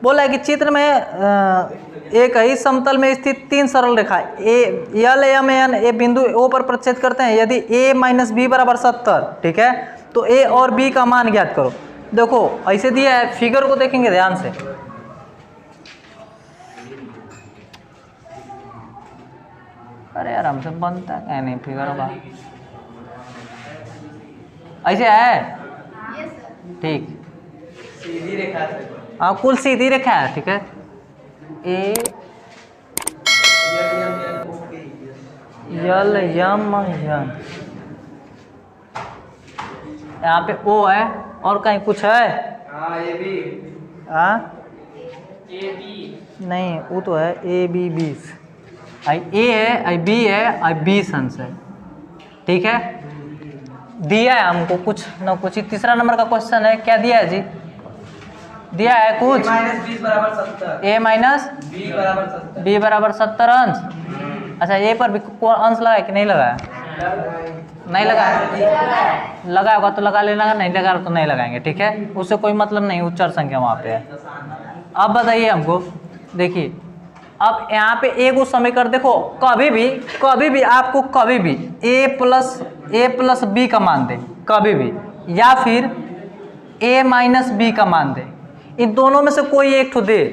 बोला है कि चित्र में एक ही समतल में स्थित 3 सरल रेखा ए यल एम एन ए बिंदु ओ पर प्रक्षेप करते हैं। यदि a माइनस बी बराबर 70, ठीक है, तो a और b का मान ज्ञात करो। देखो ऐसे दिया है, फिगर को देखेंगे ध्यान से। अरे यार हमसे बनता क्या नहीं फिगर होगा, ऐसे है, ठीक, सीधी रेखा से हाँ कुल सीधी रेखा है, ठीक है। ए यल यम यन, यहाँ पे ओ है और कहीं कुछ है? हाँ ये भी हाँ ए बी नहीं, वो तो है ए बी 20, आई ए है, आई बी है, आई 20 अंश है, ठीक है। दिया है हमको कुछ ना कुछ। तीसरा नंबर का क्वेश्चन है, क्या दिया है जी? दिया है कुछ -20 बराबर 70, a माइनस बी बराबर 70। बी बराबर 70 अंश। अच्छा ए पर भी अंश लगा है कि नहीं लगाया? नहीं लगाया, लगा होगा तो लगा लेना, नहीं लगा तो नहीं लगाएंगे, ठीक है, उससे कोई मतलब नहीं, उच्चर संख्या वहाँ पे है। अब बताइए हमको, देखिए अब यहाँ पे एक वो समीकरण देखो, कभी भी आपको कभी भी a प्लस बी का मान दे, कभी भी, या फिर a माइनस बी का मान दे, इन दोनों में से कोई एक ठो दे,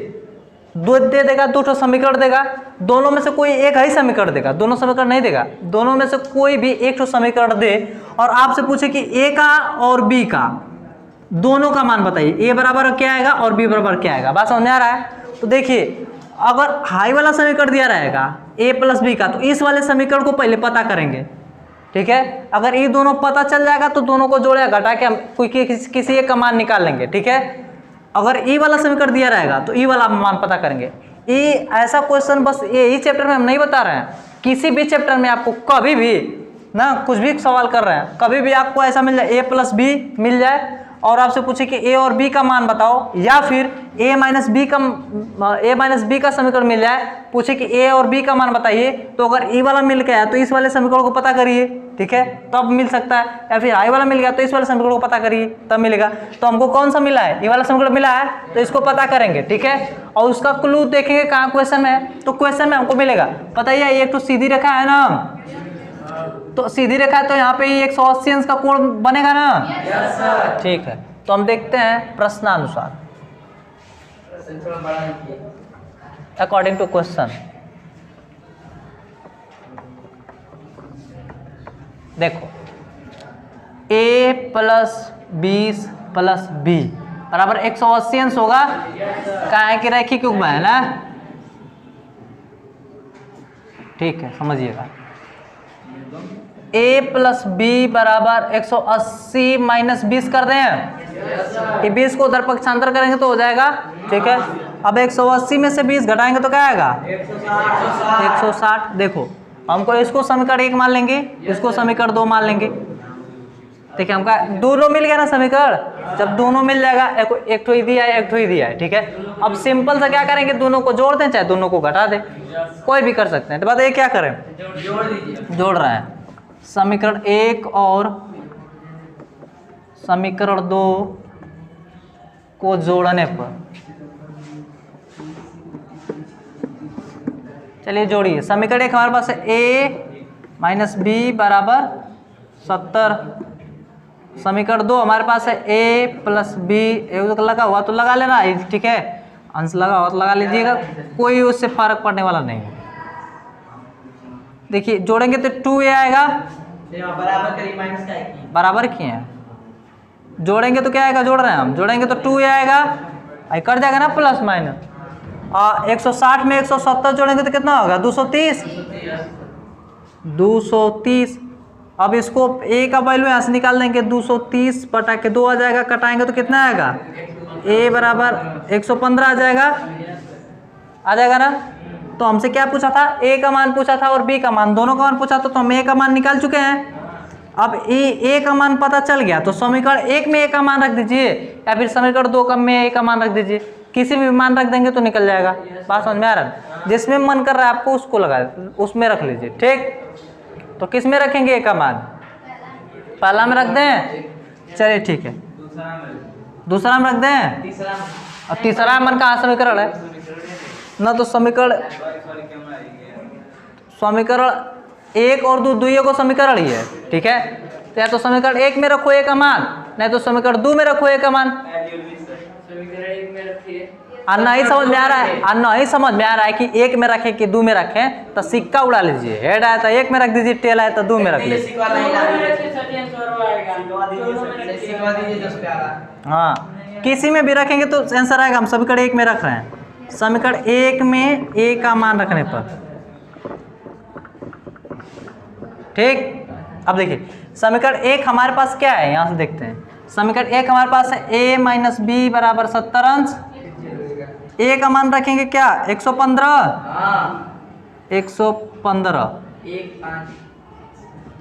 दो दे देगा, दो ठो समीकरण देगा, दोनों में से कोई एक ही समीकरण देगा, दोनों समीकरण नहीं देगा, दोनों में से कोई भी एक ठो समीकरण दे और आपसे पूछे कि a का और b का दोनों का मान बताइए, a बराबर क्या आएगा और b बराबर क्या आएगा। बात समझ में आ रहा है? तो देखिए अगर हाई वाला समीकरण दिया रहेगा a प्लस बी का, तो इस वाले समीकरण को पहले पता करेंगे, ठीक है। अगर ये दोनों पता चल जाएगा तो दोनों को जोड़े घटा के हम कोई किसी एक का मान निकाल लेंगे, ठीक है। अगर ई वाला समीकरण दिया रहेगा तो ई वाला मान पता करेंगे। ये ऐसा क्वेश्चन बस यही चैप्टर में हम नहीं बता रहे हैं, किसी भी चैप्टर में आपको कभी भी ना कुछ भी सवाल कर रहे हैं, कभी भी आपको ऐसा मिल जाए a प्लस बी मिल जाए और आपसे पूछे कि a और b का मान बताओ, या फिर a माइनस बी का समीकरण मिल जाए, पूछे कि a और b का मान बताइए, तो अगर ई वाला मिल गया तो इस वाले समीकरण को पता करिए, ठीक है, तब मिल सकता है। या फिर आई वाला मिल गया तो इस वाले समीकरण को पता करिए, तब मिलेगा। तो हमको कौन सा मिला है? ये वाला समीकरण मिला है, तो इसको पता करेंगे, ठीक है। और उसका क्लू देखेंगे कहाँ क्वेश्चन में है, तो क्वेश्चन में हमको मिलेगा, पता ही है एक तो सीधी रेखा है ना, तो सीधी रेखा है तो यहाँ पे 180 अंश का कोण बनेगा ना, ठीक है। तो हम देखते हैं प्रश्नानुसार, अकॉर्डिंग टू क्वेश्चन। देखो a प्लस 20 प्लस b बराबर 180 अंश होगा, कहाँ है कि रैखिक युग्म है ना, ठीक है, समझिएगा। a प्लस बी बराबर 180 माइनस 20 कर दें, ये 20 को उधर पक्षांतर करेंगे तो हो जाएगा, ठीक है। अब 180 में से 20 घटाएंगे तो क्या आएगा? 160। देखो हमको इसको समीकरण 1 मान लेंगे, इसको समीकरण 2 मान लेंगे, देखिए हमका दोनों मिल गया ना समीकरण। जब दोनों मिल जाएगा, एक ठो ही दिया है, एक ठो ही दिया है, ठीक है। अब सिंपल से क्या करेंगे, दोनों को जोड़ दें चाहे दोनों को घटा दें, कोई भी कर सकते हैं। तो बताइए क्या करें, जोड़ रहे हैं। समीकरण 1 और समीकरण 2 को जोड़ने पर, चलिए जोड़िए। समीकरण 1 हमारे पास है a माइनस बी बराबर 70, समीकरण 2 हमारे पास है a प्लस बी, लगा हुआ तो लगा लेना, ठीक है, अंश लगा हुआ तो लगा लीजिएगा, कोई उससे फर्क पड़ने वाला नहीं है। देखिए जोड़ेंगे तो 2a आएगा, बराबर करिए, माइनस का है, बराबर किए हैं, जोड़ेंगे तो क्या आएगा, जोड़ रहे हैं हम, जोड़ेंगे तो 2a आएगा, आई कर जाएगा ना प्लस माइनस। 160 में 170 जोड़ेंगे तो कितना होगा, 230। 230। अब इसको a का वैल्यू यहाँ से निकाल देंगे, 230 बटा के 2 आ जाएगा, कटाएंगे तो कितना आएगा, a बराबर 115 आ जाएगा ना। तो हमसे क्या पूछा था, a का मान पूछा था और b का मान, दोनों का मान पूछा था, तो हम a का मान निकाल चुके हैं। अब a का मान पता चल गया तो समीकरण 1 में a का मान रख दीजिए, या फिर समीकरण 2 में a का मान रख दीजिए, किसी भी मान रख देंगे तो निकल जाएगा। बात समझ में आ रहा है? जिसमें मन कर रहा है आपको उसको लगा, उसमें रख लीजिए, ठीक। तो किस में रखेंगे a का मान, पहला में रख दें, चलिए ठीक है, दूसरा में रख दें, और तीसरा मन कहाँ समीकरण है ना, तो समीकरण एक और दो दुइयों को समीकरण ही है, ठीक है। तो या तो समीकरण एक में रखो एक का मान, नहीं तो समीकरण दो में रखो एक का मान। नहीं समझ में आ रहा है, नहीं समझ में आ रहा है कि एक में रखे कि दो में रखें, तो सिक्का उड़ा लीजिए। हेड आया तो एक में रख दीजिए, टेल आया तो दो में रख लीजिए। हाँ, किसी में भी रखेंगे तो आंसर आएगा। हम समीकरण एक में रख रहे हैं, समीकरण एक में ए का मान रखने पर, ठीक। अब देखिए समीकरण एक हमारे पास क्या है, यहाँ से देखते हैं। समीकरण एक हमारे पास है a माइनस बी बराबर 70 अंश। ए का मान रखेंगे क्या 115, 115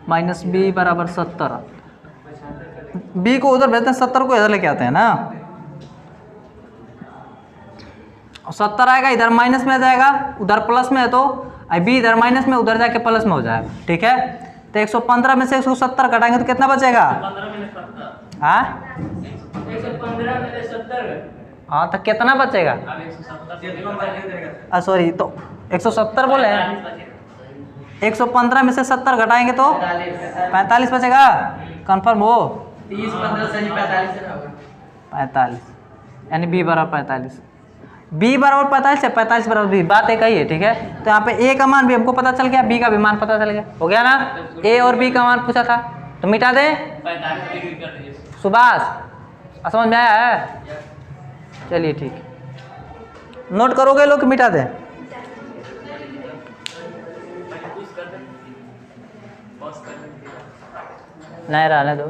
माइनस बी बराबर 70। बी को उधर भेजते हैं, 70 को इधर लेके आते हैं ना। 70 आएगा, इधर माइनस में आ जाएगा, उधर प्लस में है तो बी इधर माइनस में, उधर जाके प्लस में हो जाएगा, ठीक है। तो 115 में से 170 घटाएंगे तो कितना बचेगा? हाँ हाँ, तो कितना बचेगा? सॉरी, तो 170 बोले हैं, 115 में से 70 घटाएंगे तो 45 बचेगा। कंफर्म हो? 45 यानी बी बराबर 45, बी बराबर 45 है, 45 बराबर बी, बात एक ही है, ठीक है। तो यहाँ पे ए का मान भी हमको पता चल गया, बी का भी मान पता चल गया, हो गया ना। ए और बी का मान पूछा था तो मिटा दे। सुभाष समझ में आया है? चलिए ठीक, नोट करोगे लोग, मिटा दे। नहीं रहने दो।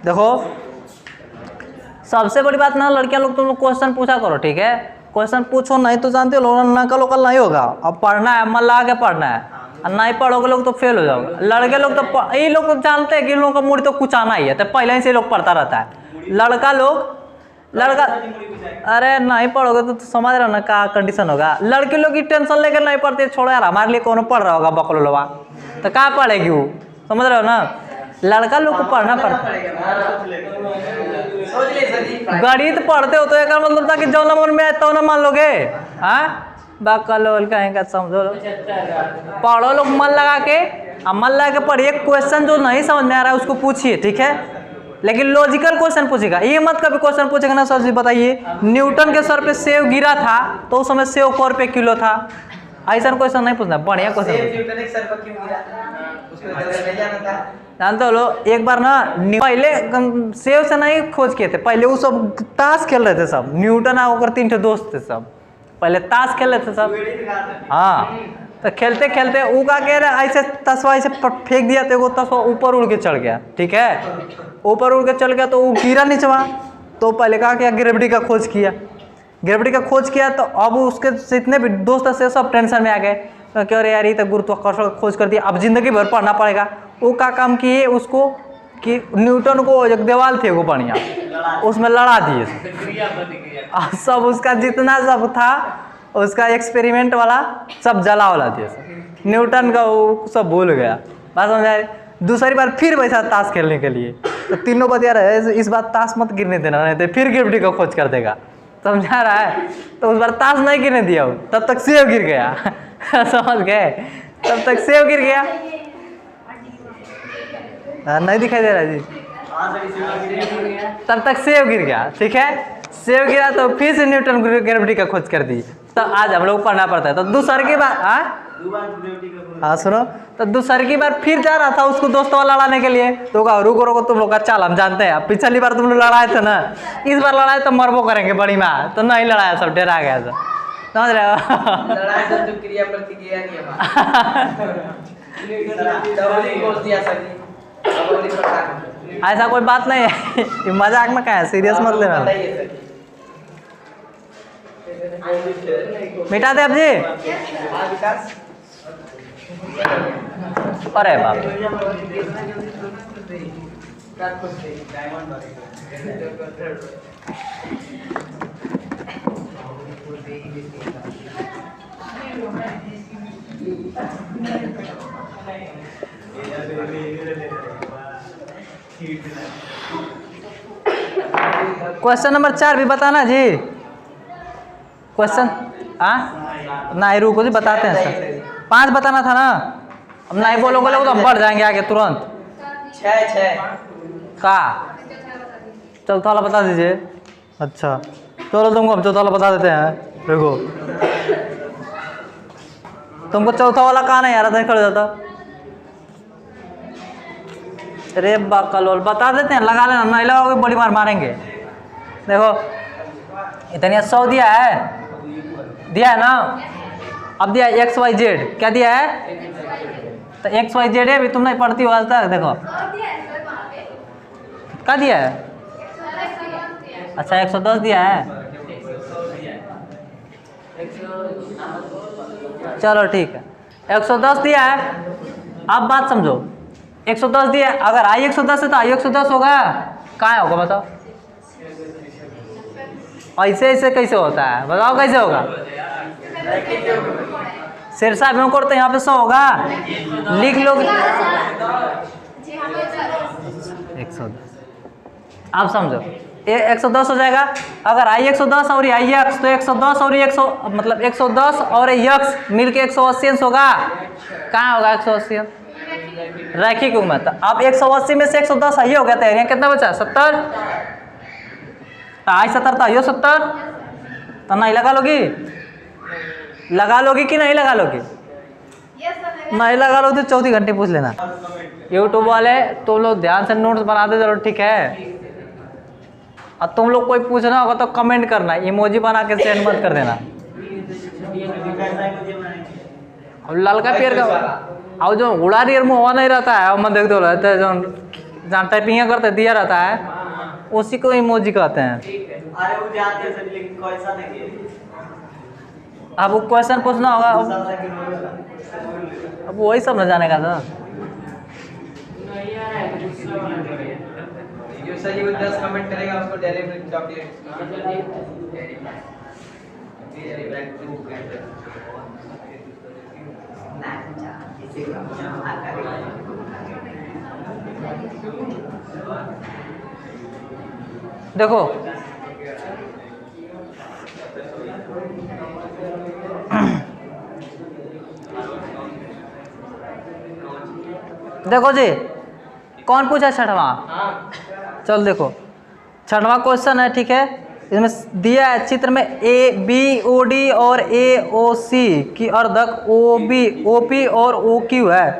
देखो सबसे बड़ी बात ना, लड़कियां लोग तुम लोग क्वेश्चन पूछा करो, ठीक है। क्वेश्चन पूछो, नहीं तो जानते हो लोग नकल वकल नहीं होगा। अब पढ़ना है, मन लगा के पढ़ना है, और नहीं पढ़ोगे लोग तो फेल हो जाओगे। लड़के लोग तो ये लोग तो जानते हैं कि इन लोगों का मूड तो कुछ आना ही है, तो पहले ही से लोग पढ़ता रहता है। लड़का अरे नहीं पढ़ोगे तो समझ रहे हो ना क्या कंडीशन होगा। लड़के लोग की टेंशन लेकर नहीं पढ़ते, छोड़ो यार, हमारे लिए कौन पढ़ रहा होगा बकलोलवा, तो क्या पढ़ेगी वो, समझ रहे हो ना। लड़का लोग को पढ़ना पड़ता है। गणित पढ़ते हो तो एक मतलब था कि जो नंबर में आए तो ना मान लोगे। हाँ बकलोल कहेंगे, समझो लो, पढ़ो लोग मन लगा के, मन लगा के पढ़िए। क्वेश्चन जो नहीं समझ में आ रहा है उसको पूछिए, ठीक है, लेकिन लॉजिकल क्वेश्चन पूछेगा। ये मत कभी क्वेश्चन पूछेगा ना सर जी बताइए न्यूटन के सर पे सेव गिरा था तो उस समय सेव कौ रुपये किलो था, ऐसा क्वेश्चन नहीं पूछना, बढ़िया क्वेश्चन। जानते हो लोग, एक बार ना पहले सेव से नहीं खोज किए थे, पहले वो सब ताश खेल रहे थे सब, न्यूटन और 3 दोस्त थे सब, पहले ताश खेल रहे थे सब। हाँ, तो खेलते खेलते वो का कह रहे ऐसे तस्वा ऐसे फेंक दिया तो वो तस्वा ऊपर उड़ के चढ़ गया, ठीक है। ऊपर उड़ के चल गया तो वो गिरा नीचवा, तो पहले कहा क्या ग्रेविटी का खोज किया, ग्रेविटी का खोज किया। तो अब उसके जितने भी दोस्त थे सब टेंशन में आ गए, तो कह रहे यार ये तो गुरुत्वाकर्षण खोज कर दिया, अब जिंदगी भर पढ़ना पड़ेगा। वो का काम किए उसको कि न्यूटन को एक दीवार थी वो बढ़िया, उसमें लड़ा दिए सब, उसका जितना सब था उसका एक्सपेरिमेंट वाला सब जला वाला दिए सब, न्यूटन का वो सब भूल गया। बात समझ आए? दूसरी बार फिर वैसा ताश खेलने के लिए, तो तीनों बतिया रहे इस बार ताश मत गिरने देना, नहीं तो फिर ग्रेविटी का खोज कर देगा, समझा रहा है। तो उस बार ताश नहीं गिरने दिया, तब तक सेव गिर गया समझ गए, तब तक सेव गिर गया। नहीं दिखाई दे रहा जी, तब तक सेव गिर गया, ठीक है। सेव गिरा तो फिर से न्यूटन ग्रेविटी का खोज कर दी, तो आज हम लोग पढ़ना पड़ता है। तो दूसरी की बार हाँ सुनो, तो दूसरी की बार फिर जा रहा था उसको दोस्तों वाला लड़ाने के लिए, तो कहा रुको रुको तुम लोग का चाल हम जानते हैं, पिछली बार तुम लोग लड़ाए थे ना, इस बार लड़ाए तो मरबो करेंगे बड़ी माँ, तो नहीं लड़ाया, सब डरा गया सब, समझ रहे हो। लड़ाई सब जो क्रिया प्रतिक्रिया नहीं है, ऐसा कोई बात नहीं है, मजाक में क्या है, सीरियस मत लेना। मिटा दे अब जी, अरे बाप क्वेश्चन नंबर 4 भी बताना जी। क्वेश्चन नहीं रुको जी, बताते हैं सर। 5 बताना था ना, अब नहीं बोलोगे लोग तो हम बढ़ जाएंगे आगे तुरंत। 6 का चौथा वाला बता दीजिए। अच्छा चलो तुमको हम चौथा वाला बता देते हैं। देखो तुमको चौथा वाला कहाँ नहीं आ रहा था, खड़ जाता। अरे बाकल बता देते हैं, लगा लेना, नहीं लगाओगे बड़ी मार मारेंगे। देखो इतनी 100 दिया है ना, अब दिया है XYZ, क्या दिया है तो XYZ है, अभी तुम नहीं पढ़ती हो आज तक। देखो क्या दिया है, अच्छा 110 दिया है, चलो ठीक है 110 दिया है। अब बात समझो, 110 दिया है, अगर I 110 है तो I 110 होगा, कहाँ होगा बताओ। ऐसे ऐसे कैसे होता है बताओ, कैसे होगा। सिरसा में करते यहाँ पे 100 होगा, लिख लो 110। आप समझो ये 110 हो जाएगा। अगर I 110 और I x तो 110 और 100 मतलब 110 और x मिलके 180 होगा, कहाँ होगा 180 रैखिक उम्र। तो अब 180 में से 110 सही हो गया, तो कितना बचा 70। आई 70 था, यो 70 तो नहीं लगा लोगी कि नहीं लगा लोगी। नहीं लगा लो तो 34 घंटे पूछ लेना। यूट्यूब वाले तुम लोग ध्यान से नोट्स बना दे, चलो ठीक है। और तुम लोग कोई पूछना होगा तो कमेंट करना, इमोजी बना के सेंड मत कर देना। और ललका पेड़ का और जो उड़ा रियर में हुआ नहीं रहता है, मैं देख दो रहता है, जो जहाँ टाइपिंग करते दिया रहता है उसी को इमोजी कहते हैं। अरे वो जानते हैं लेकिन कैसा नहीं है। अब वो क्वेश्चन पूछना होगा, अब वही सब न जाने का था। जो सही 10 कमेंट करेगा उसको डायरेक्ट चॉकलेट। देखो देखो जी कौन पूछा छठवां, चल देखो छठवां क्वेश्चन है, ठीक है। इसमें दिया है चित्र में ABOD और AOC की अर्धक OP और OQ है।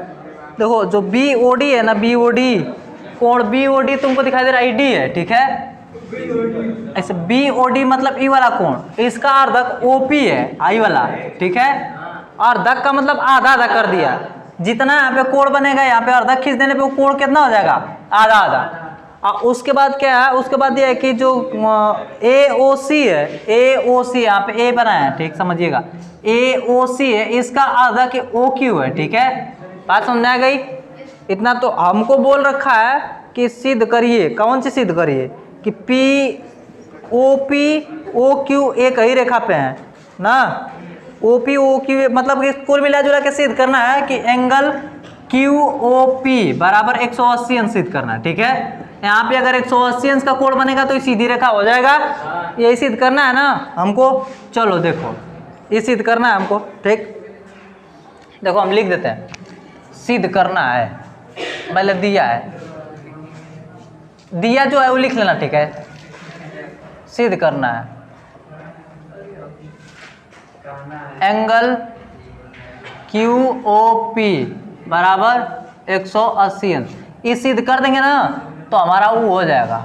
देखो जो BOD है ना, BOD कोण BOD तुमको दिखाई दे रहा है, ID है, ठीक है। ऐसे BOD मतलब ई वाला कोण, इसका अर्धक OP है, I वाला, ठीक है। अर्धक का मतलब आधा आधा कर दिया, जितना यहाँ पे कोण बनेगा यहाँ पे अर्धक खींच देने पे वो कोण कितना हो जाएगा, आधा आधा। और उसके बाद क्या है, उसके बाद ये है कि जो AOC है, AOC यहाँ पे A बना है, ठीक समझिएगा, AOC है, इसका अर्धक OQ है, ठीक है। बात समझ आ गई। इतना तो हमको बोल रखा है कि सिद्ध करिए, कौन सी सिद्ध करिए कि POP OQ एक ही रेखा पे है ना। OP OQ मतलब कि कुल मिला जुला के सिद्ध करना है कि एंगल QOP बराबर 180 अंश सिद्ध करना है, ठीक है। यहाँ पे अगर 180 अंश का कोण बनेगा तो ये सीधी रेखा हो जाएगा, यही सिद्ध करना है ना हमको। चलो देखो ये सिद्ध करना है हमको, ठीक। देखो हम लिख देते हैं, सिद्ध करना है, पहले दिया है, दिया जो है वो लिख लेना, ठीक है। सिद्ध करना है एंगल QOP बराबर 180 अंश। ये सिद्ध कर देंगे ना तो हमारा वो हो जाएगा,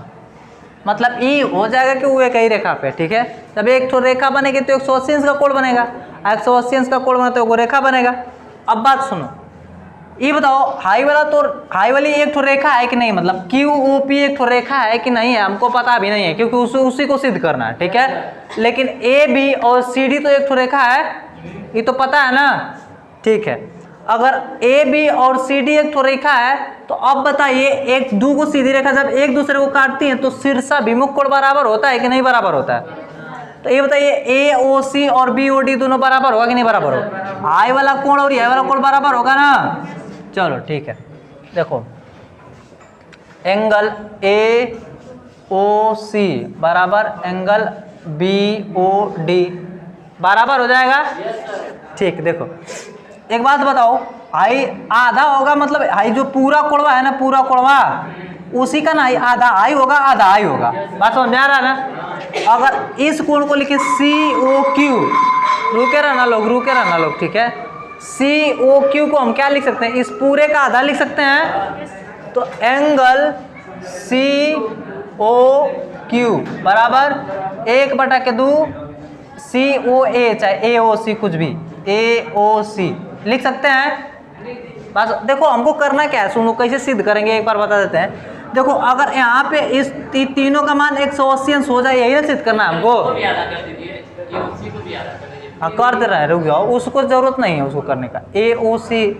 मतलब ई हो जाएगा कि वो एक ही रेखा पे, ठीक है। जब एक तो रेखा बनेगी तो 180 अंश का कोण बनेगा, 180 अंश का कोण बना तो वो रेखा बनेगा। अब बात सुनो, ये बताओ हाई वाला तो हाई वाली एक तो रेखा है कि नहीं, मतलब QOP एक तो रेखा है कि नहीं है हमको पता भी नहीं है, क्योंकि उसी को सिद्ध करना है, ठीक है। लेकिन AB और CD तो एक तो रेखा है, ये तो पता है ना, ठीक है। अगर AB और CD एक तो रेखा है तो अब बताइए एक दो को सीधी रेखा जब एक दूसरे को काटती है तो शीर्ष विमुख कोण बराबर होता है कि नहीं बराबर होता है। तो ये बताइए AOC और BOD दोनों बराबर होगा कि नहीं बराबर होगा, आई वाला कोण और ये वाला कोण बराबर होगा ना। चलो ठीक है, देखो एंगल ओ सी बराबर एंगल बी ओ डी बराबर हो जाएगा। ठीक, देखो एक बात बताओ, आई आधा होगा मतलब आई जो पूरा कोणवा है ना, पूरा कोणवा उसी का ना आई आधा आई होगा, आधा आई होगा। बात समझ में आ रहा है ना। अगर इस कोण को लिखे सी ओ क्यू, रुके रहना लोग, ठीक है। सी ओ क्यू को हम क्या लिख सकते हैं, इस पूरे का आधा लिख सकते हैं। तो एंगल सी ओ क्यू बराबर 1/2 सी ओ ए, चाहे ए ओ सी कुछ भी, ए ओ सी लिख सकते हैं। बस देखो हमको करना क्या है, सुनो कैसे सिद्ध करेंगे एक बार बता देते हैं। देखो अगर यहाँ पे इस तीनों का मान 180 अंश हो जाए, यही ना सिद्ध करना है हमको। हाँ कर दे रहा है, रुक जाओ, उसको जरूरत नहीं है उसको करने का। ए ओ सी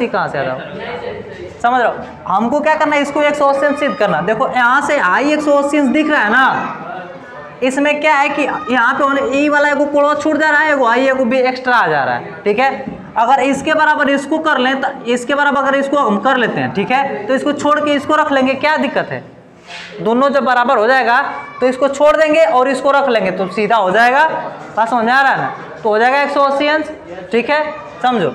कहाँ से आ रहा हो, समझ रहे हो। हमको क्या करना है, इसको 180 अंश सिद्ध करना। देखो यहाँ से आई 180 अंश दिख रहा है ना, इसमें क्या है कि यहाँ पे ए वाला एगो कोणवा छूट जा रहा है, एगो आई एगो बी एक्स्ट्रा आ जा रहा है, ठीक है। अगर इसके बराबर इसको कर लें तो इसके बराबर अगर इसको हम कर लेते हैं, ठीक है, तो इसको छोड़ के इसको रख लेंगे, क्या दिक्कत है। दोनों जब बराबर हो जाएगा तो इसको छोड़ देंगे और इसको रख लेंगे तो सीधा हो जाएगा। बात समझ में आ रहा है ना, तो हो जाएगा 180 अंश, ठीक है, समझो।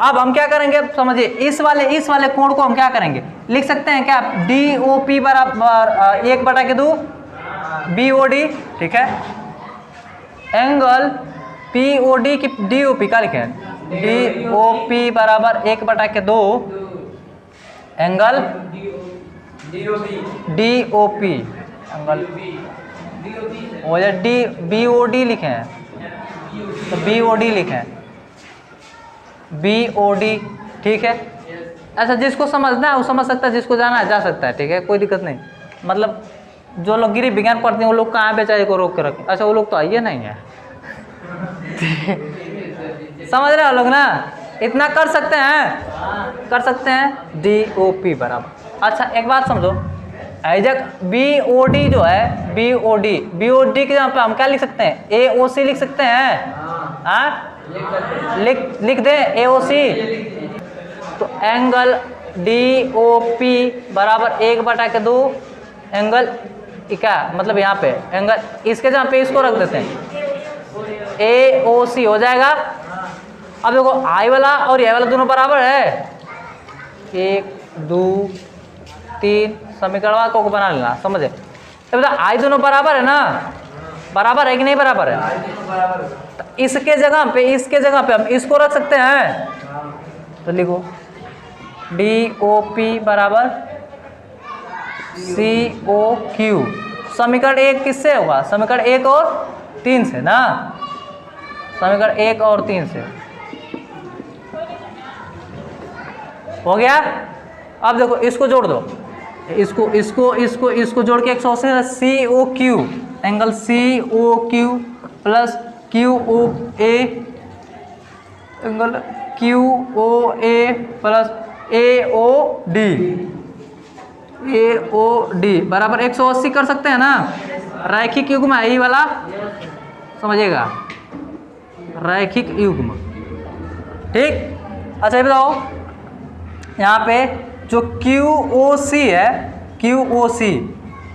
अब हम क्या करेंगे समझिए, इस वाले कोण को हम क्या करेंगे, लिख सकते हैं क्या, डी ओ पी बराबर 1/2 बी ओ डी, ठीक है। एंगल पी ओ डी की डी ओ पी का लिखे, डी ओ पी बराबर 1/2 angle D O P angle हो जाए डी बी ओ डी लिखे हैं, तो बी ओ डी लिखे हैं, बी ओ डी, ठीक है। ऐसा जिसको समझना है वो समझ सकता है, जिसको जाना है जा सकता है, ठीक है, कोई दिक्कत नहीं। मतलब जो लोग गिरी विज्ञान पढ़ते हैं वो लोग कहाँ बेचारे को रोक के रखें, अच्छा वो लोग तो आइए नहीं है। समझ रहे हो लोग ना, इतना कर सकते हैं, डी ओ पी बराबर। अच्छा एक बात समझो, एजक बी ओ डी जो है, बी ओ डी के जहाँ पे हम क्या लिख सकते हैं, ए ओ सी लिख सकते हैं। लिख दे ए ओ सी, तो एंगल डी ओ पी बराबर 1/2 एंगल क्या मतलब यहाँ पे एंगल, इसके जहाँ पे इसको रख देते हैं, ए ओ सी हो जाएगा। अब देखो आई वाला और ये वाला दोनों बराबर है, 1 2 3 समीकरण को बना लेना, समझे। तो आई दोनों बराबर है ना, बराबर है कि नहीं बराबर है, तो इसके जगह पे हम इसको रख सकते हैं। तो लिखो डी ओ पी बराबर सी ओ क्यू। समीकरण 1 किससे होगा, समीकरण 1 और 3 से ना, समीकरण 1 और 3 से हो गया। अब देखो इसको जोड़ दो, इसको जोड़ के 180 C O Q, angle C O Q plus Q O A, angle Q O A plus A O D बराबर 180 कर सकते हैं ना। रैखिक युग्म है यही वाला, समझिएगा, रैखिक युग्म, ठीक। अच्छा ये बताओ, यहाँ पे जो क्यू ओ सी है, क्यू ओ सी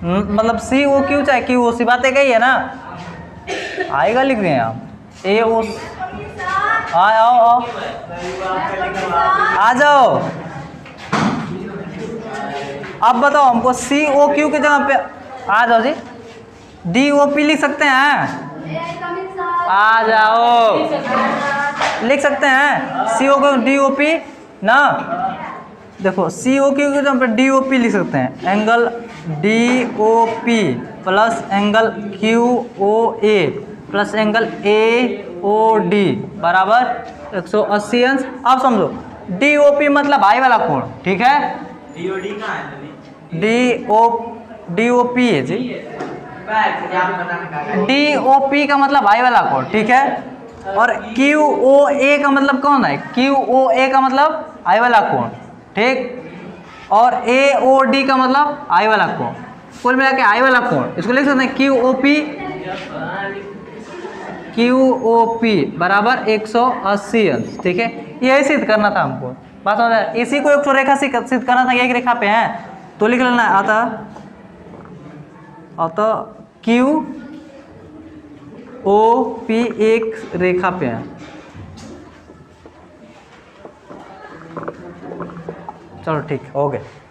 मतलब सी ओ क्यू चाहे क्यू ओ सी, बातें कही है ना, आएगा लिख रहे हैं आप, ए ओ, आओ आ जाओ। अब बताओ हमको सी ओ क्यू के जगह पे आ जाओ जी, डी ओ पी लिख सकते हैं, आ जाओ, लिख सकते हैं C O Q D O P ना। देखो सी ओ क्यू के जगह पे डी ओ पी लिख सकते हैं, angle D O P plus angle Q O A plus angle A O D बराबर 180 अंश। अब समझो डी ओ पी मतलब आई वाला कोण, ठीक है, डी ओ पी है जी, डी ओ पी का मतलब आई वाला कोण, ठीक है, और क्यू ओ ए का मतलब कौन है, क्यू ओ ए का मतलब आई वाला कोण, ठीक, और ए ओ डी का मतलब आई वाला कोण, कुल मिला के आई वाला कोण, इसको लिख सकते हैं क्यू ओ पी बराबर 180 अंश, ठीक है। यही सिद्ध करना था हमको, बात समझ। इसी को एक रेखा सिद्ध करना था, एक रेखा पे है तो लिख लेना अतः क्यू ओ पी एक रेखा पे है। चलो ठीक, हो गया।